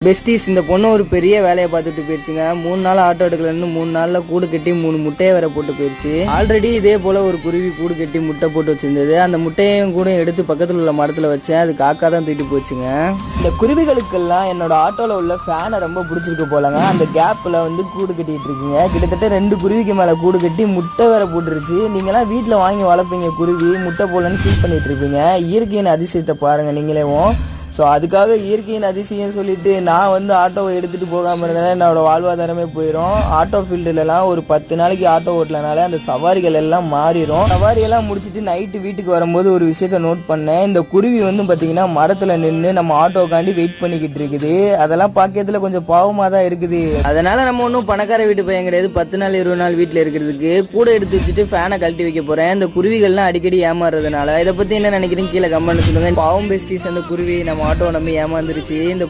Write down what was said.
Besties, இந்த பொண்ணு ஒரு பெரிய வேலையை பார்த்துட்டு போயிடுச்சுங்க. 3 நாள் ஆட்டோ எடுக்கலன்னு 3 நாள்ல கூடு கட்டி 3 முட்டையை வேற போட்டு போயிடுச்சு. ஆல்ரெடி இதே போல ஒரு குருவி கூடு கட்டி முட்டை போட்டு வச்சிருந்தது. அந்த முட்டையும் கூட எடுத்து பக்கத்துல உள்ள மரத்துல வச்சேன். அது காக்கா தான் தூக்கிட்டு போச்சுங்க. இந்த குருவிகளுக்கெல்லாம் என்னோட ஆட்டோல உள்ள ஃபேனை ரொம்ப பிடிச்சிருக்கு போலங்க. அந்த கேப்ல வந்து கூடு கட்டிட்டு இருக்குங்க. கிட்டத்தட்ட 2 குருவிக்கு மேல கூடு கட்டி முட்டை வேற போட்டுருச்சு. நீங்களாம் வீட்டுல வாங்கி வளர்ப்பீங்க, குருவி முட்டை போலன்னு ஃபீல் பண்ணிட்டு இருப்பீங்க. இயற்கையின் அதிசயத்தை பாருங்க நீங்களேவும். ஸோ அதுக்காக இயற்கையின் அதிசயம் சொல்லிட்டு நான் வந்து ஆட்டோவை எடுத்துகிட்டு போகாமல் இருந்தால் என்னோட வாழ்வாதாரமே போயிடும். ஆட்டோ ஃபீல்டுலலாம் ஒரு 10 நாளைக்கு ஆட்டோ ஓட்டலனால அந்த சவாரிகள் எல்லாம் மாறிடும். சவாரியெல்லாம் முடிச்சுட்டு நைட்டு வீட்டுக்கு வரும்போது ஒரு விஷயத்த நோட் பண்ணேன். இந்த குருவி வந்து பார்த்திங்கன்னா மரத்தில் நின்று நம்ம ஆட்டோக்காண்டி வெயிட் பண்ணிக்கிட்டு இருக்குது. அதெல்லாம் பார்க்கறதுல கொஞ்சம் பாவமாக தான் இருக்குது. அதனால் நம்ம ஒன்றும் பணக்கார வீட்டு பையன் கிடையாது. 10 நாள் 20 நாள் வீட்டில் இருக்கிறதுக்கு கூட எடுத்து வச்சுட்டு ஃபேனை கழட்டி வைக்க போகிறேன். இந்த குருவிகள்லாம் அடிக்கடி ஏமாறுறதுனால இதை பற்றி என்ன நினைக்கிறீங்க கீழே கமெண்ட் சொல்லுங்கள். பாவம் பெஸ்டீஸ், அந்த குருவி நம்ம ஆட்டோ நம்பி ஏமாந்துருச்சு. இந்த